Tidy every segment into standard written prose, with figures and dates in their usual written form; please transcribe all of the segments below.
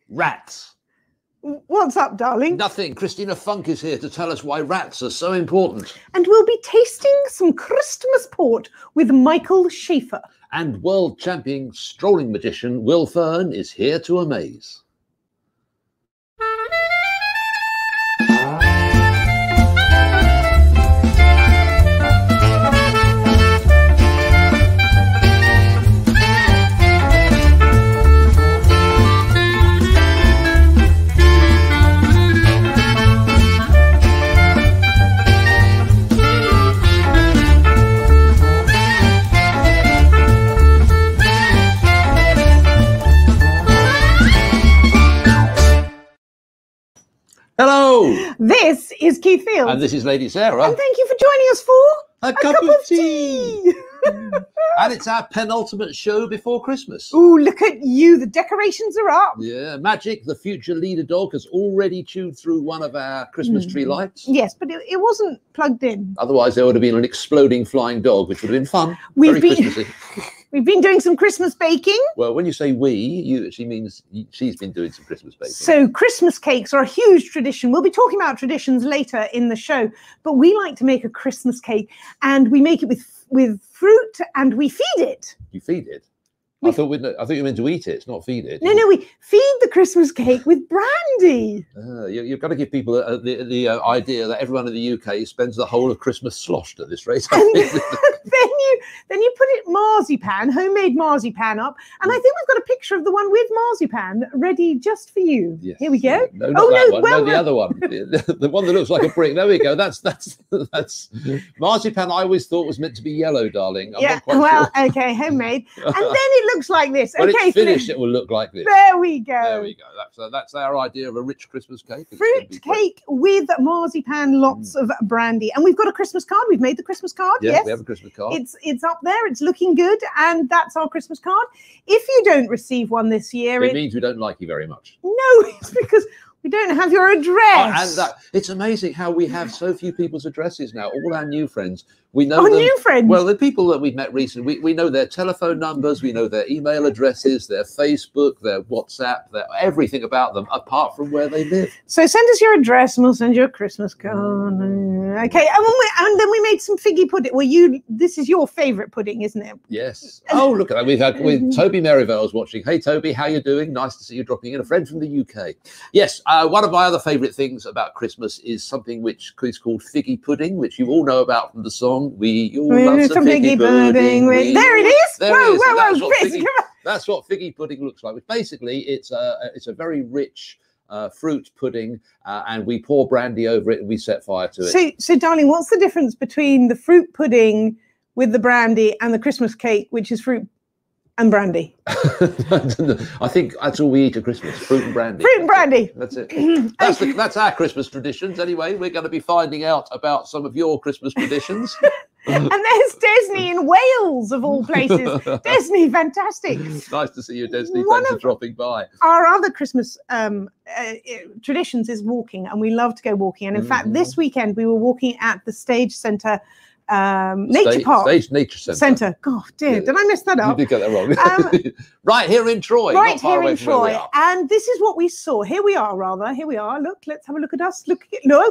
Rats. What's up, darling? Nothing. Christina Funk is here to tell us why rats are so important. And we'll be tasting some Christmas port with Michael Schafer. And world champion strolling magician Will Fern is here to amaze. Hello! This is Keith Fields. And this is Lady Sarah. And thank you for joining us for a cup of tea. And it's our penultimate show before Christmas. Ooh, look at you. The decorations are up. Yeah, Magic, the future leader dog, has already chewed through one of our Christmas tree lights. Yes, but it wasn't plugged in. Otherwise, there would have been an exploding flying dog, which would have been fun. Very Christmassy. We've been doing some Christmas baking. Well, when you say we, she means she's been doing some Christmas baking. So Christmas cakes are a huge tradition. We'll be talking about traditions later in the show, but we like to make a Christmas cake, and we make it with fruit, and we feed it. You feed it? I thought you meant to eat it, not feed it. No, we feed the Christmas cake with brandy. You've got to give people the idea that everyone in the UK spends the whole of Christmas sloshed at this rate. Then you put it marzipan, homemade marzipan up, and I think we've got a picture of the one with marzipan ready just for you. Yes. Here we go. No, not that one. Well, no, the other one, the one that looks like a brick. There we go. That's marzipan. I always thought was meant to be yellow, darling. I'm not quite sure. Okay, homemade, and then it looks like this. When okay, it's finished, it will look like this. There we go. There we go. That's our idea of a rich Christmas cake. Fruit cake with marzipan, lots of brandy, and we've got a Christmas card. We've made the Christmas card. Yeah, yes, we have a Christmas card. It's up there. It's looking good, and that's our Christmas card. If you don't receive one this year, it means we don't like you very much. No, it's because we don't have your address. And it's amazing how we have so few people's addresses now. All our new friends, we know them. New friends? Well, the people that we've met recently, we know their telephone numbers, we know their email addresses, their Facebook, their WhatsApp, everything about them, apart from where they live. So send us your address and we'll send you a Christmas card. Okay, and then we made some figgy pudding. Well, this is your favourite pudding, isn't it? Yes. Oh, look at that. We've had Toby Merivale's watching. Hey, Toby, how you doing? Nice to see you dropping in. A friend from the UK. Yes, one of my other favourite things about Christmas is something which is called figgy pudding, which you all know about from the song. We all love some figgy pudding. There it is. Whoa. That's what figgy pudding looks like. Basically, it's a very rich fruit pudding, and we pour brandy over it and we set fire to it. So, darling, what's the difference between the fruit pudding with the brandy and the Christmas cake, which is fruit and brandy? I think that's all we eat at Christmas: fruit and brandy. Fruit and brandy. That's it. That's our Christmas traditions. Anyway, we're going to be finding out about some of your Christmas traditions. And there's Desney in Wales, of all places. Desney, fantastic. Nice to see you, Desney. Thanks for dropping by. Our other Christmas traditions is walking, and we love to go walking. And in fact, this weekend we were walking at the Stage Centre Nature Park. Stage Nature Centre. God, did I mess that up? You did get that wrong. Right here in Troy. Right here in Troy. And this is what we saw. Here we are, rather. Here we are. Look, let's have a look at us. Look,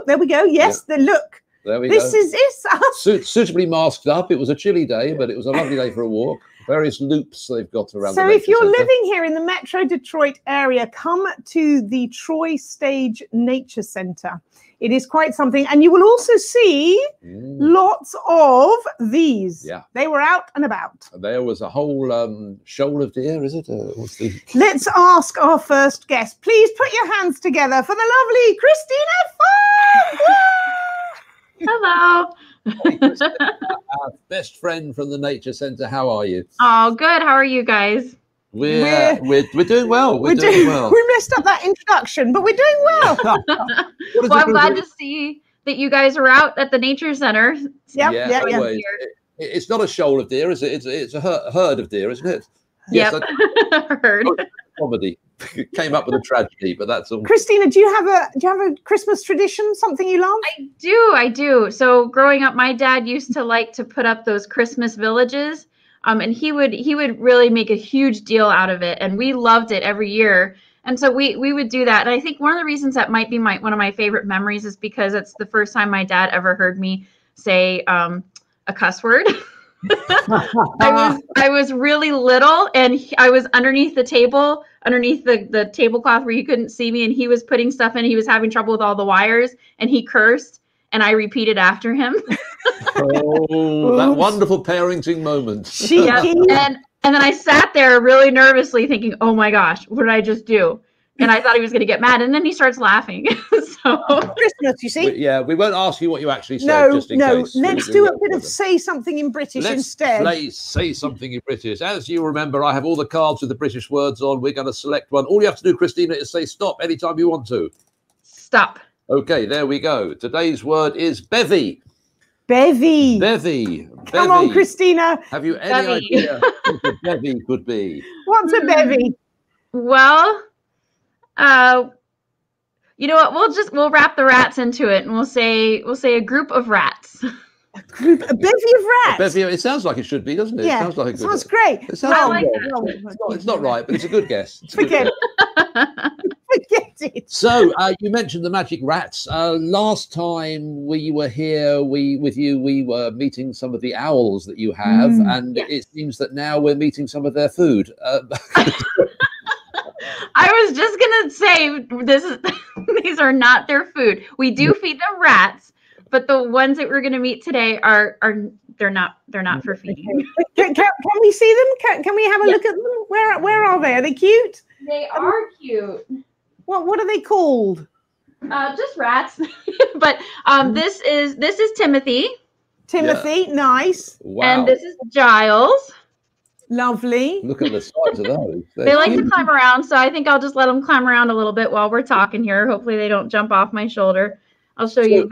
there we go. Yes, look. There we go. This is us. Suitably masked up. It was a chilly day, but it was a lovely day for a walk. Various loops they've got around. So if you're living here in the Metro Detroit area, come to the Troy Stage Nature Centre. It is quite something. And you will also see lots of these. Yeah. They were out and about. There was a whole shoal of deer, is it? Let's ask our first guest. Please put your hands together for the lovely Christina Funk. Hello. Hey, Christina, our best friend from the Nature Centre. How are you? Oh, good. How are you guys? We're doing well. We're doing well. We messed up that introduction, but we're doing well. Well, I'm glad to see that you guys are out at the Nature Center. Yeah. It's not a shoal of deer, is it? It's a herd of deer, isn't it? Yep. Yes, herd. Comedy. Came up with a tragedy, but that's all. Christina, do you have a Christmas tradition, something you love? I do. So growing up, my dad used to like to put up those Christmas villages And he would really make a huge deal out of it, and we loved it every year. And so we would do that. And I think one of the reasons that might be one of my favorite memories is because it's the first time my dad ever heard me say a cuss word. I was really little, and I was underneath the table, underneath the tablecloth where you couldn't see me, and he was putting stuff in. He was having trouble with all the wires, and he cursed, and I repeated after him. Oh, that wonderful parenting moment. Yeah. And then I sat there really nervously thinking, oh my gosh, what did I just do? And I thought he was going to get mad. And then he starts laughing. So Christmas, you see? We won't ask you what you actually said. No, just in case. Let's do a bit of say something in British instead. Let's say something in British. As you remember, I have all the cards with the British words on. We're going to select one. All you have to do, Christina, is say stop anytime you want to. Stop. Okay, there we go. Today's word is bevy. Bevy. Bevy. Come on, Christina. Have you any idea what a bevy could be? What's a bevy? Well, you know what? We'll wrap the rats into it, and we'll say a group of rats. A bevy of rats. Bevy. It sounds like it should be, doesn't it? Yeah, it sounds like it sounds great. It sounds it's not right, but it's a good guess. Forget it. So you mentioned the magic rats. Last time we were here, we were meeting some of the owls that you have, and it seems that now we're meeting some of their food. I was just gonna say these are not their food. We do feed them rats, but the ones that we're gonna meet today are they're not for feeding. Can we see them? Can we have a look at them? Where are they? Are they cute? They are cute. What are they called? Just rats. But this is Timothy. Timothy, nice. Wow. And this is Giles. Lovely. Look at the size of those. They like to climb around, so I think I'll just let them climb around a little bit while we're talking here. Hopefully they don't jump off my shoulder. I'll show you.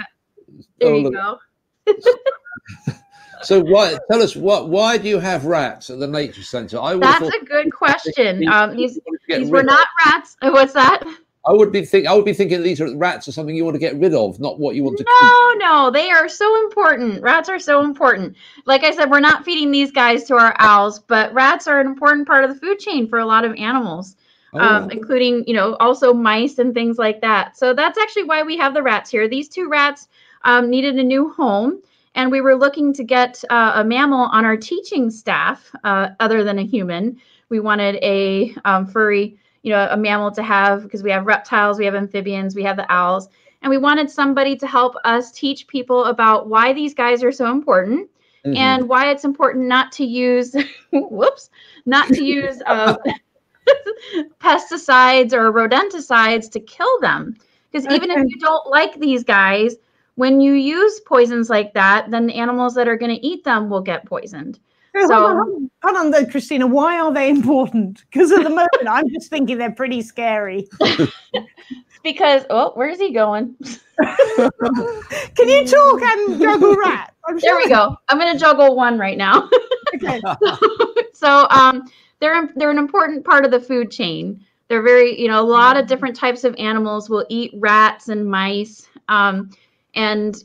There you go. So tell us why do you have rats at the nature center? That's a good question. These were not rats. What's that? I would be thinking these are rats or something you want to get rid of, not what you want to keep. No, they are so important. Rats are so important. Like I said, we're not feeding these guys to our owls, but rats are an important part of the food chain for a lot of animals, including, also mice and things like that. So that's actually why we have the rats here. These two rats needed a new home, and we were looking to get a mammal on our teaching staff other than a human. We wanted a furry, a mammal to have, because we have reptiles, we have amphibians, we have the owls, and we wanted somebody to help us teach people about why these guys are so important and why it's important not to use, pesticides or rodenticides to kill them. Because even if you don't like these guys, when you use poisons like that, then the animals that are going to eat them will get poisoned. Hold on though, Christina, why are they important? Because at the moment I'm just thinking they're pretty scary. Because where's he going? Can you talk and juggle rat? There we go. I'm going to juggle one right now. Okay. So they're an important part of the food chain. They're very, a lot of different types of animals will eat rats and mice. And,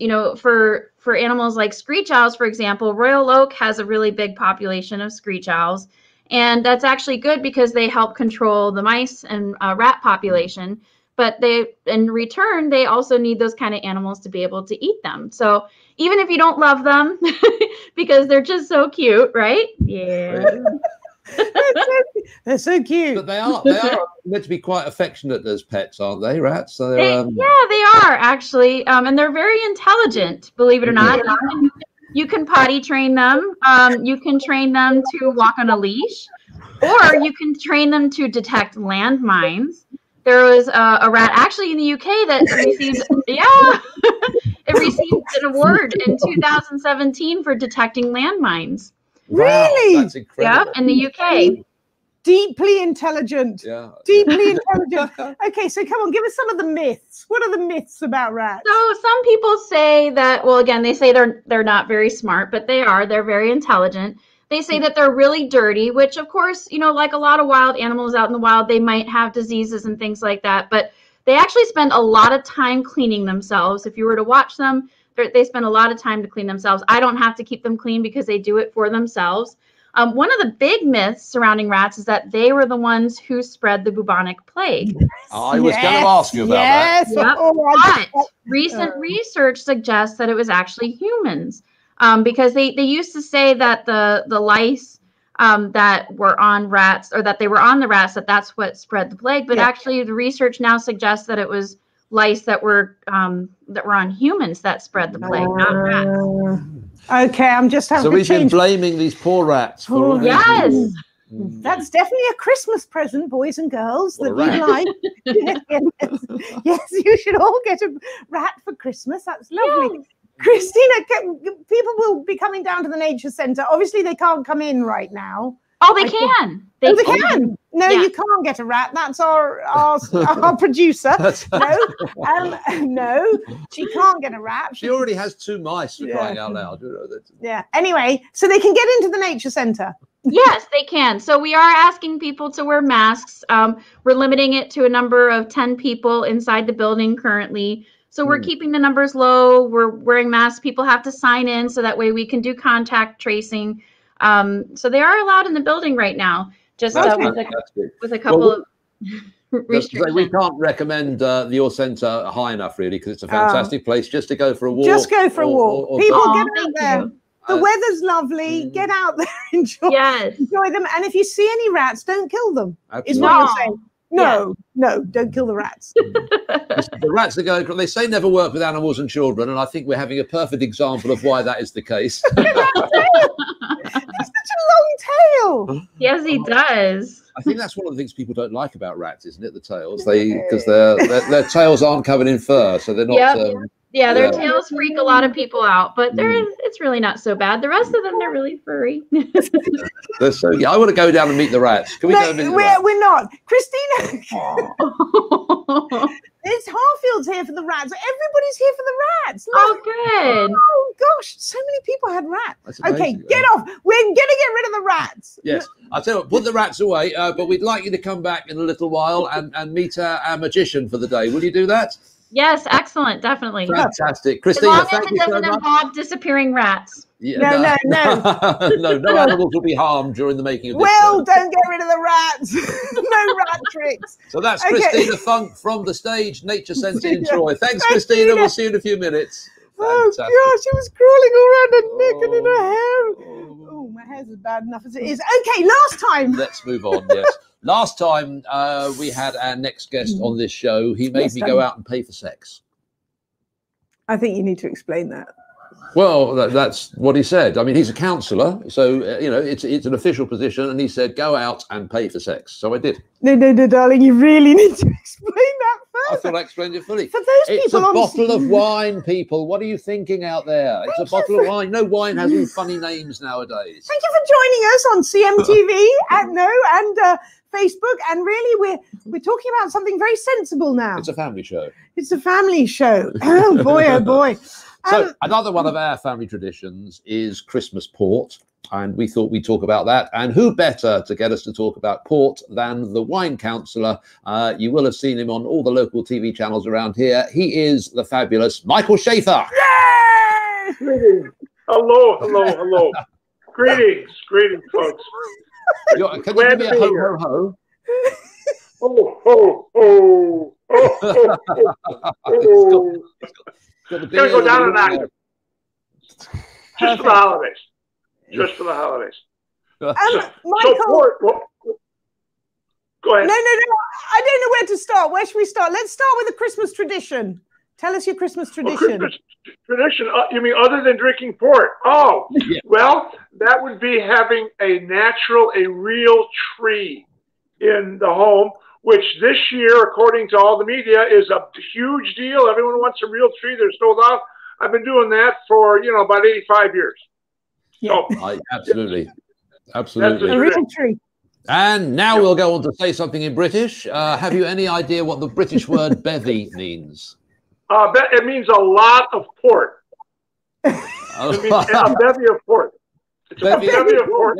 for animals like screech owls, for example, Royal Oak has a really big population of screech owls. And that's actually good because they help control the mice and rat population. But in return, they also need those kind of animals to be able to eat them. So even if you don't love them, because they're just so cute, right? Yeah. They're so cute. But they are meant to be quite affectionate as pets, aren't they, rats? So they are actually, and they're very intelligent. Believe it or not, you can potty train them. You can train them to walk on a leash, or you can train them to detect landmines. There was a rat actually in the UK that received, it received an award in 2017 for detecting landmines. Wow, really? That's incredible. Yep, in the UK. Deeply intelligent. Yeah. Deeply intelligent. Okay, so come on, give us some of the myths. What are the myths about rats? So some people say that, well, again, they say they're not very smart, but they are. They're very intelligent. They say that they're really dirty, which, of course, like a lot of wild animals out in the wild, they might have diseases and things like that. But they actually spend a lot of time cleaning themselves. If you were to watch them, they spend a lot of time to clean themselves. I don't have to keep them clean because they do it for themselves. One of the big myths surrounding rats is that they were the ones who spread the bubonic plague. I was going to ask you about that. Yep. But recent research suggests that it was actually humans, because they used to say that the lice that were on rats, or that they were on the rats, that's what spread the plague. But actually, the research now suggests that it was lice that were on humans that spread the plague, not rats. Okay, I'm just having so to we've change. been blaming these poor rats for all these Yes. things. That's definitely a Christmas present, boys and girls, that we like. Yes, you should all get a rat for Christmas. That's lovely. Yeah. Christina, people will be coming down to the nature centre. Obviously, they can't come in right now. Oh, they can. They can. No, you can't get a rat. That's our producer. No, she can't get a rat. She already has 2 mice, for crying out loud. Yeah. Anyway, so they can get into the nature centre. Yes, they can. So we are asking people to wear masks. We're limiting it to a number of 10 people inside the building currently. So we're keeping the numbers low. We're wearing masks. People have to sign in so that way we can do contact tracing. So they are allowed in the building right now, just with a couple of restrictions. We can't recommend your centre high enough, really, because it's a fantastic place just to go for a walk. Just go for a walk. People get out there. The weather's lovely. Get out there, enjoy them. And if you see any rats, don't kill them. Is what you're saying. No, don't kill the rats. The rats are going. They say never work with animals and children, and I think we're having a perfect example of why that is the case. He's such a long tail. Yes, he does. I think that's one of the things people don't like about rats, isn't it? The tails. Because their tails aren't covered in fur, so they're not. Their tails freak a lot of people out, but it's really not so bad. The rest of them, they're really furry. They're so. Yeah, I want to go down and meet the rats. Can we go and meet the rats? We're not. Christina. It's Harfield's here for the rats. Everybody's here for the rats. Look. Oh, good. Oh, gosh. So many people had rats. Okay, get off. We're going to get rid of the rats. Yes. I'll tell you what, put the rats away, but we'd like you to come back in a little while and meet our magician for the day. Will you do that? Yes, excellent, definitely. Fantastic. Christina, thank you so much. As long as it doesn't involve disappearing rats. Yeah, no animals will be harmed during the making of this. Don't get rid of the rats. No rat tricks. So that's Christina Funk from the stage Nature Centre in Troy. Thanks, Christina. We'll see you in a few minutes. Fantastic. Oh, gosh, she was crawling all around her neck and in her hair. Oh, my hair's as bad enough as it is. Okay, last time. Let's move on, yes. Last time we had our next guest on this show, he made me go out and pay for sex. I think you need to explain that. Well, that's what he said. I mean, he's a counsellor, so, it's an official position, and he said, go out and pay for sex. So I did. No, darling, you really need to explain that first. I thought I explained it fully. For those people, it's a bottle of wine, people. What are you thinking out there? It's a bottle of wine. No wine has any funny names nowadays. Thank you for joining us on CMTV and Facebook, and really we're talking about something very sensible now. It's a family show. It's a family show. Oh boy. So another one of our family traditions is Christmas port, and we thought we'd talk about that. And who better to get us to talk about port than the wine counsellor? You will have seen him on all the local TV channels around here. He is the fabulous Michael Schafer. Yay! Greetings. Hello. Greetings, folks. Can you give me a ho, ho, ho? Oh. Gotta go down a notch. Just for the holidays. Michael. Go ahead. No. I don't know where to start. Where should we start? Let's start with a Christmas tradition. Tell us your Christmas tradition. Christmas tradition? You mean other than drinking port? Oh, yeah. Well, that would be having a real tree in the home, which this year, according to all the media, is a huge deal. Everyone wants a real tree. They're sold out. I've been doing that for, about 85 years. Yeah. So, absolutely. A real tree. And now we'll go on to say something in British. Have you any idea what the British word bevy means? It means a lot of port. It means a bevy of port. It's a bevy of port.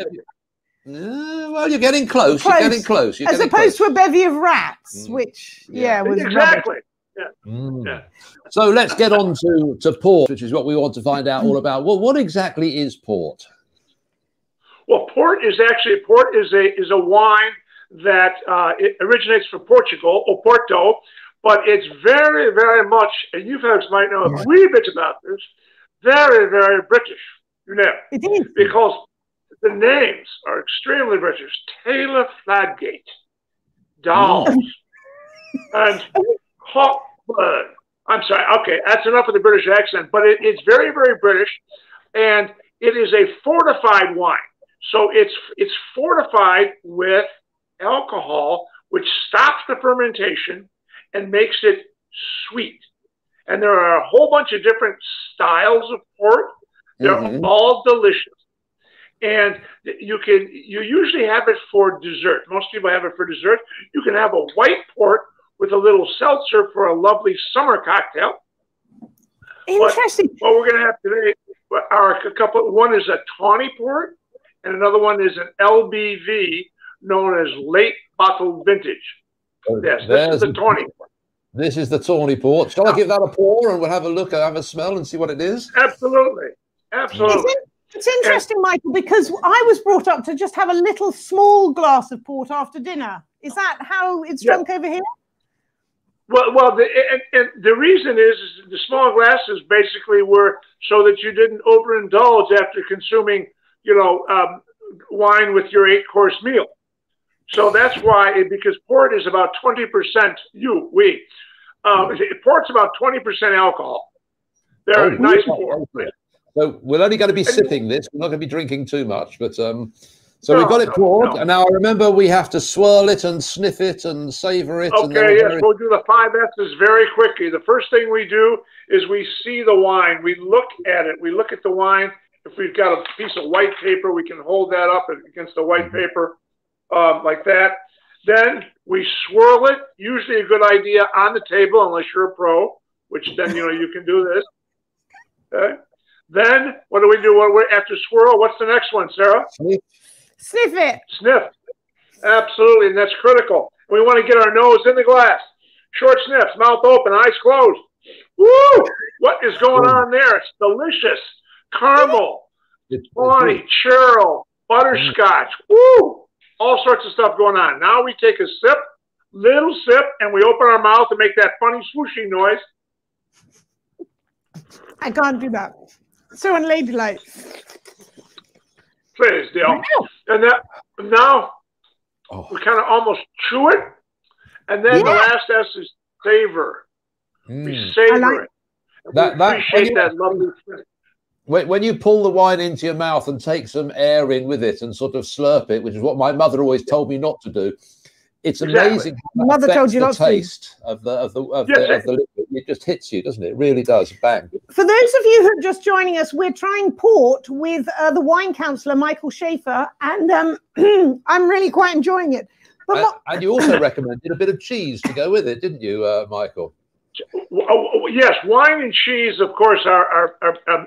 Well, you're getting close. You're getting close. As opposed to a bevy of rats, which, was exactly. Yeah. So let's get on to port, which is what we want to find out all about. Well, what exactly is port? Well, port is a wine that it originates from Portugal, or Porto, but it's very, very much, and you folks might know a wee bit about this, very, very British. You know, it is. Because the names are extremely British. Taylor Fladgate, Dolls, and Cockburn. I'm sorry. Okay, that's enough of the British accent, but it's very, very British, and it is a fortified wine. So it's fortified with alcohol, which stops the fermentation and makes it sweet. And there are a whole bunch of different styles of port. They're all delicious. And you usually have it for dessert. Most people have it for dessert. You can have a white port with a little seltzer for a lovely summer cocktail. Interesting. But what we're going to have today are a couple. One is a Tawny Port, and another one is an LBV, known as late bottled vintage. Yes, this is the Tawny Port. This is the Tawny Port. Shall I give that a pour and we'll have a look, have a smell and see what it is? Absolutely. Absolutely. It's interesting, Michael, because I was brought up to just have a little small glass of port after dinner. Is that how it's drunk over here? Well, the reason is the small glasses basically were so that you didn't overindulge after consuming, wine with your 8-course meal. So that's why, because port is about 20%, port's about 20% alcohol. They're nice port. So we're only going to be sipping this. We're not going to be drinking too much, but so we've got it poured, and now I remember we have to swirl it and sniff it and savor it. Okay, yes, we'll do the 5 S's very quickly. The first thing we do is we see the wine. We look at it. We look at the wine. If we've got a piece of white paper, we can hold that up against the white paper like that. Then we swirl it, usually a good idea on the table, unless you're a pro, which then, you can do this. Okay. Then what do we do after swirl? What's the next one, Sarah? Sniff it. Sniff. Absolutely, and that's critical. We want to get our nose in the glass. Short sniffs, mouth open, eyes closed. Woo! What is going on there? It's delicious. Caramel, tawny, churro, butterscotch. Woo! All sorts of stuff going on. Now we take a sip, little sip, and we open our mouth and make that funny swooshing noise. I can't do that. So unladylike. Please, Dale. And now we kind of almost chew it, and then the last S is savor. We savor it. And we appreciate that lovely thing. When you pull the wine into your mouth and take some air in with it and sort of slurp it, which is what my mother always told me not to do, it's amazing how mother told you not to. Taste of the liquid. It just hits you, doesn't it? It really does. Bang. For those of you who are just joining us, we're trying port with the wine counsellor, Michael Schafer, and I'm really quite enjoying it. But and you also recommended a bit of cheese to go with it, didn't you, Michael? Yes, wine and cheese, of course, are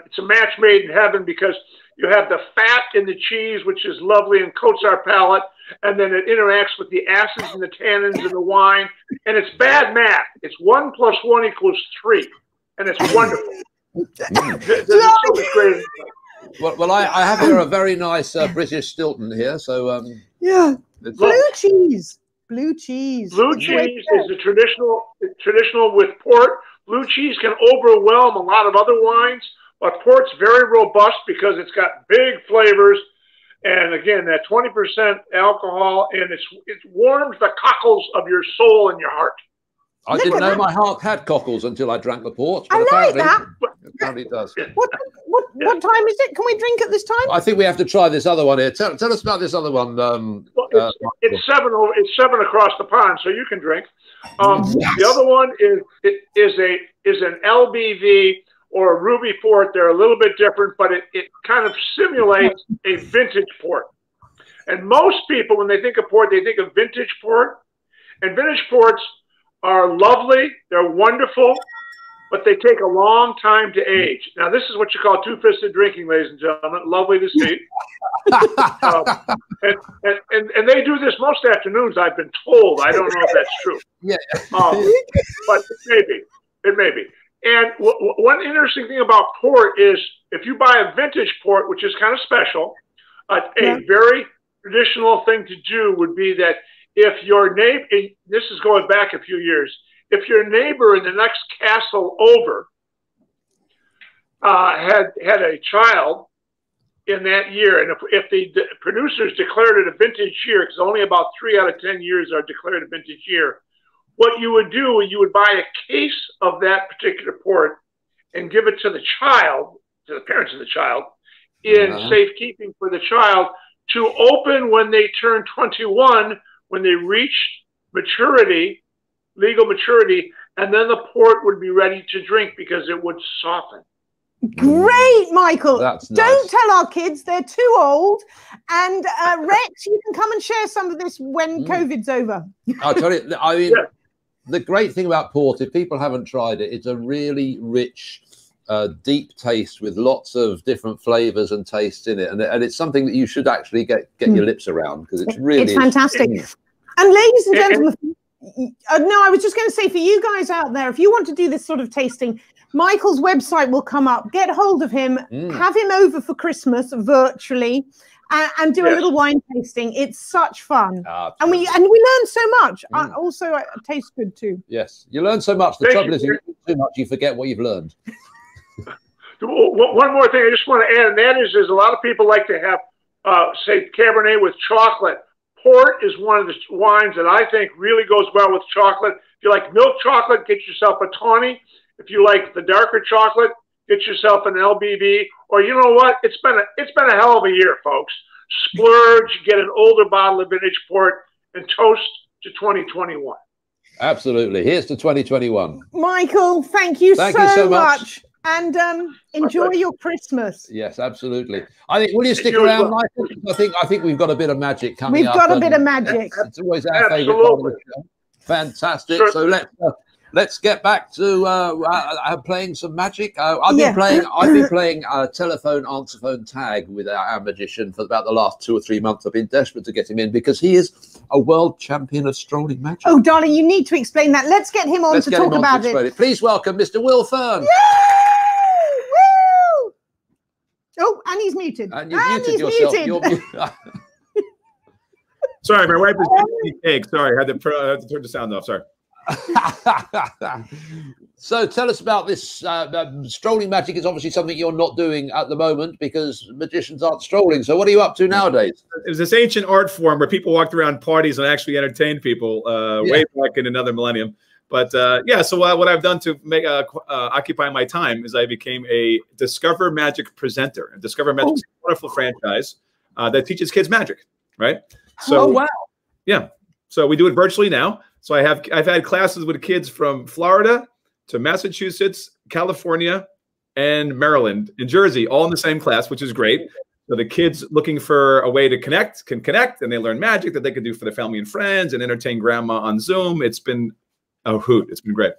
it's a match made in heaven, because you have the fat in the cheese, which is lovely and coats our palate, and then it interacts with the acids and the tannins in the wine, and it's bad math. It's 1 + 1 = 3, and it's wonderful. Well, I have here a very nice British Stilton here, so blue cheese. Blue cheese. Blue cheese is the traditional with port. Blue cheese can overwhelm a lot of other wines, but port's very robust because it's got big flavors, and again, that 20% alcohol, and it warms the cockles of your soul and your heart. I didn't know my heart had cockles until I drank the port. But I like that. Apparently it does. What time is it? Can we drink at this time? I think we have to try this other one here. Tell us about this other one. It's 7 across the pond, so you can drink. The other one is an LBV or a ruby port. They're a little bit different, but it kind of simulates a vintage port. And most people, when they think of port, they think of vintage port. And vintage ports are lovely. They're wonderful, but they take a long time to age. Now, this is what you call two-fisted drinking, ladies and gentlemen. Lovely to see. And they do this most afternoons, I've been told. I don't know if that's true. Yeah. But it may be. And one interesting thing about port is if you buy a vintage port, which is kind of special, A very traditional thing to do would be that if your neighbor, this is going back a few years, if your neighbor in the next castle over had a child in that year, and if the producers declared it a vintage year, because only about 3 out of 10 years are declared a vintage year, what you would do is you would buy a case of that particular port and give it to the child, to the parents of the child, in safekeeping for the child to open when they turn 21, when they reach maturity, legal maturity, and then the port would be ready to drink because it would soften. Great, Michael. That's nice. Don't tell our kids, they're too old. And Rex, you can come and share some of this when COVID's over. I'll tell you, I mean, the great thing about port, if people haven't tried it, it's a really rich, deep taste with lots of different flavors and tastes in it. And it's something that you should actually get your lips around, because it's really fantastic. And ladies and gentlemen, no, I was just going to say, for you guys out there, if you want to do this sort of tasting, Michael's website will come up. Get hold of him, have him over for Christmas virtually, and do a little wine tasting. It's such fun, and we learn so much. Also, it tastes good too. Yes, you learn so much. The trouble is, you learn too much, you forget what you've learned. One more thing I just want to add, and that is a lot of people like to have, say, Cabernet with chocolate. Port is one of the wines that I think really goes well with chocolate. If you like milk chocolate, get yourself a Tawny. If you like the darker chocolate, get yourself an LBB. Or you know what? It's been a hell of a year, folks. Splurge, get an older bottle of vintage port, and toast to 2021. Absolutely. Here's to 2021. Michael, thank you so much. And enjoy your Christmas. Yes, absolutely. I think, will you stick around, Michael? I think we've got a bit of magic coming up. We've got a bit of magic. It's always our favorite part of the show. Fantastic. Sure. So let's get back to playing some magic. I've been playing telephone answer phone tag with our magician for about the last 2 or 3 months. I've been desperate to get him in because he is a world champion of strolling magic. Oh, darling, you need to explain that. Let's get him on to talk about it. Please welcome Mr. Will Fern. Yay! Will! Oh, and he's muted. And you've muted yourself. Sorry, my wife is making cake. Sorry, I had to turn the sound off. Sorry. So tell us about this. Strolling magic is obviously something you're not doing at the moment because magicians aren't strolling. So what are you up to nowadays? It was this ancient art form where people walked around parties and actually entertained people way back in another millennium. But so what I've done to make occupy my time is I became a Discover Magic presenter. And Discover Magic is a wonderful franchise that teaches kids magic, right? So, wow. Yeah. So we do it virtually now. So I've had classes with kids from Florida to Massachusetts, California, and Maryland, and Jersey, all in the same class, which is great. So the kids looking for a way to connect can connect, and they learn magic that they can do for their family and friends and entertain grandma on Zoom. It's been a hoot. It's been great.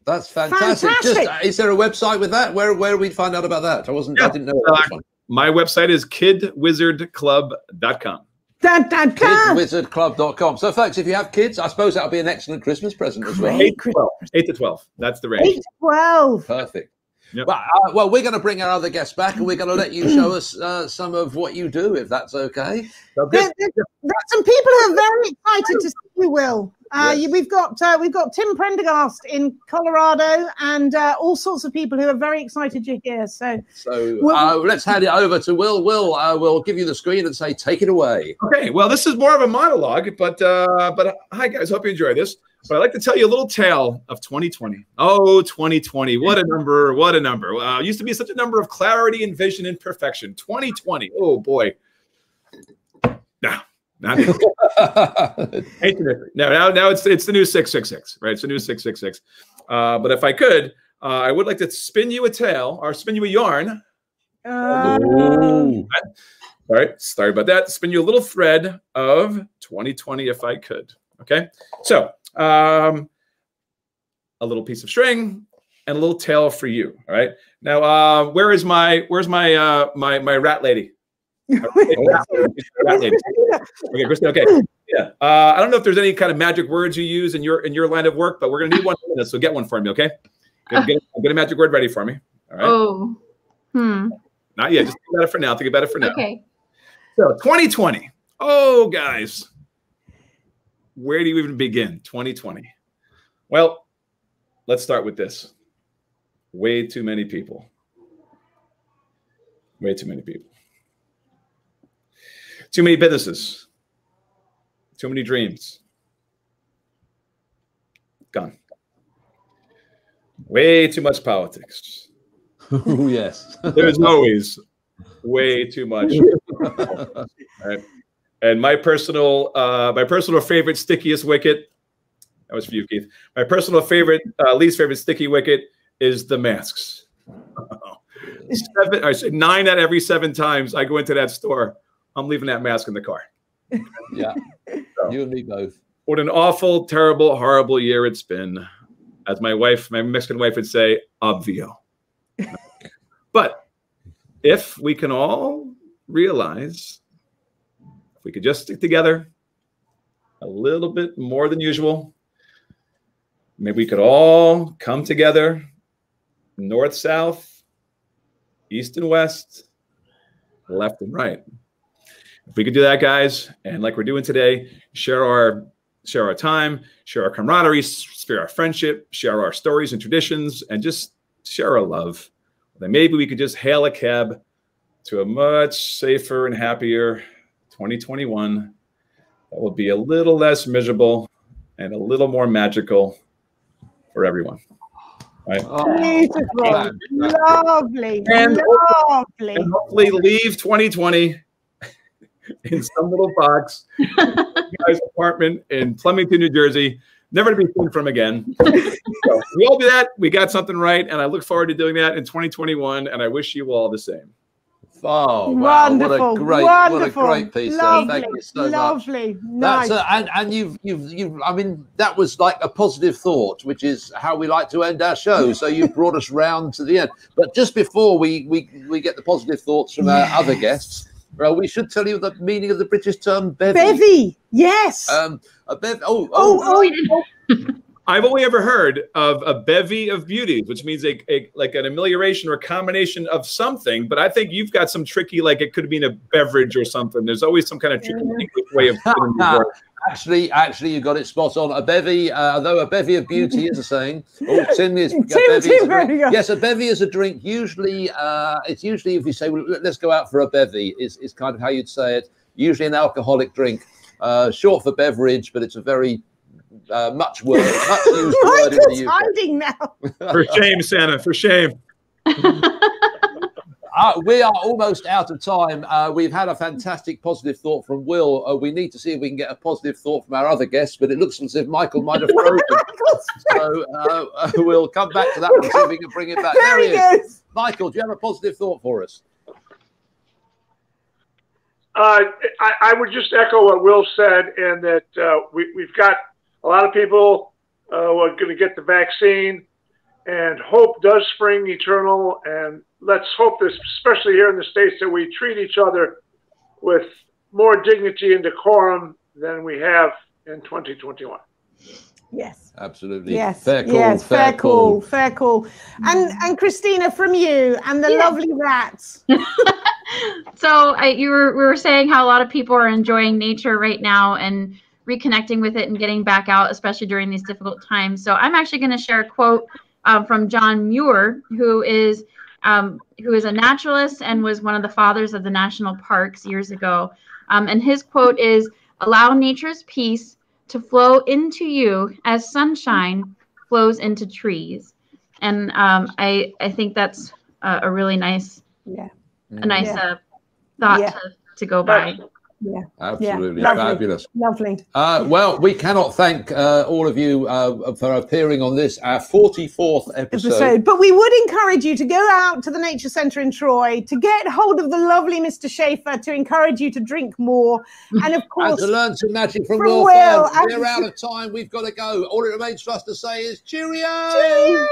That's fantastic. Is there a website with that? Where do we find out about that? I didn't know that one. My website is kidwizardclub.com. Kidwizardclub.com. So, folks, if you have kids, I suppose that would be an excellent Christmas present as well. 8 to 12. That's the range. 8 to 12. Perfect. Yep. Well, we're going to bring our other guests back, and we're going to let you show us some of what you do, if that's okay. There's some people who are very excited to see you, Will. We've got Tim Prendergast in Colorado, and all sorts of people who are very excited you're here. So let's hand it over to Will. Will, we'll give you the screen and say, take it away. Okay. Well, this is more of a monologue, but hi guys, hope you enjoy this. But I'd like to tell you a little tale of 2020. Oh, 2020. What a number. What a number. It used to be such a number of clarity and vision and perfection. 2020. Oh, boy. Now it's the new 666, right? It's the new 666. But if I could, I would like to spin you a tale or spin you a yarn. All right. Sorry about that. Spin you a little thread of 2020 if I could. Okay. So a little piece of string and a little tail for you. All right. Now, where's my rat lady? Rat lady. Okay, Christina. Okay. Yeah. I don't know if there's any kind of magic words you use in your line of work, but we're gonna need one minute, so get one for me, okay? Get a magic word ready for me. All right. Oh. Not yet. Just think about it for now. Think about it for now. Okay. So 2020. Oh, guys. Where do you even begin? 2020. Well, let's start with this. Way too many people. Way too many people. Too many businesses. Too many dreams. Gone. Way too much politics. Oh, yes. There's always way too much. Right? And my personal favorite stickiest wicket, that was for you, Keith. My personal favorite, least favorite sticky wicket is the masks. 9 out of every 7 times I go into that store, I'm leaving that mask in the car. Yeah, So, you and me both. what an awful, terrible, horrible year it's been. As my Mexican wife would say, obvio. But if we can all realize, if we could just stick together a little bit more than usual, maybe we could all come together, north, south, east and west, left and right. If we could do that, guys, and like we're doing today, share our time, share our camaraderie, share our friendship, share our stories and traditions, and just share our love, then maybe we could just hail a cab to a much safer and happier 2021 that will be a little less miserable and a little more magical for everyone. Right? Beautiful. Lovely. And Lovely. And hopefully leave 2020 in some little box, guy's apartment in Flemington, New Jersey, never to be seen from again. So we all do that. We got something right, and I look forward to doing that in 2021. And I wish you all the same. Oh, wow. Wonderful. What a great piece. Lovely. Thank you so much. Lovely. Nice. And you've I mean, that was like a positive thought, which is how we like to end our show. So you brought us round to the end. But just before we get the positive thoughts from our other guests, we should tell you the meaning of the British term bevy. Bevy. Yes. A bev. I've only ever heard of a bevy of beauties, which means like an amelioration or a combination of something. But I think you've got some tricky, like it could mean a beverage or something. There's always some kind of tricky way of putting the word. Actually, you got it spot on. A bevy, though a bevy of beauty is a saying. Oh, Tim is Tim, yes, a bevy is a drink. Usually, it's usually if you say, well, let's go out for a bevy, is kind of how you'd say it. Usually an alcoholic drink, short for beverage, but it's a very much used word in the UK. Hiding now. For shame, Santa, for shame. We are almost out of time. We've had a fantastic positive thought from Will. We need to see if we can get a positive thought from our other guests, but it looks as if Michael might have frozen. So we'll come back to that one and see if we can bring it back. There he is. Michael, do you have a positive thought for us? I would just echo what Will said, and that we've got a lot of people who are going to get the vaccine, and hope does spring eternal. And let's hope this, especially here in the States, that we treat each other with more dignity and decorum than we have in 2021. Yes. Absolutely. Yes. Fair call. Yes. Fair call. Fair call. And Christina, from you and the lovely rats. So we were saying how a lot of people are enjoying nature right now and reconnecting with it and getting back out, especially during these difficult times. So I'm actually going to share a quote from John Muir, who is a naturalist and was one of the fathers of the national parks years ago. And his quote is, "Allow nature's peace to flow into you as sunshine flows into trees." And I think that's a really nice, thought to go by. Yeah, absolutely. Yeah. Fabulous. Lovely. Well, we cannot thank all of you for appearing on this, our 44th episode. But we would encourage you to go out to the Nature Centre in Troy, to get hold of the lovely Mr. Schafer, to encourage you to drink more, and of course, and to learn some magic from Will. We're out of time. We've got to go. All it remains for us to say is cheerio! Cheerio!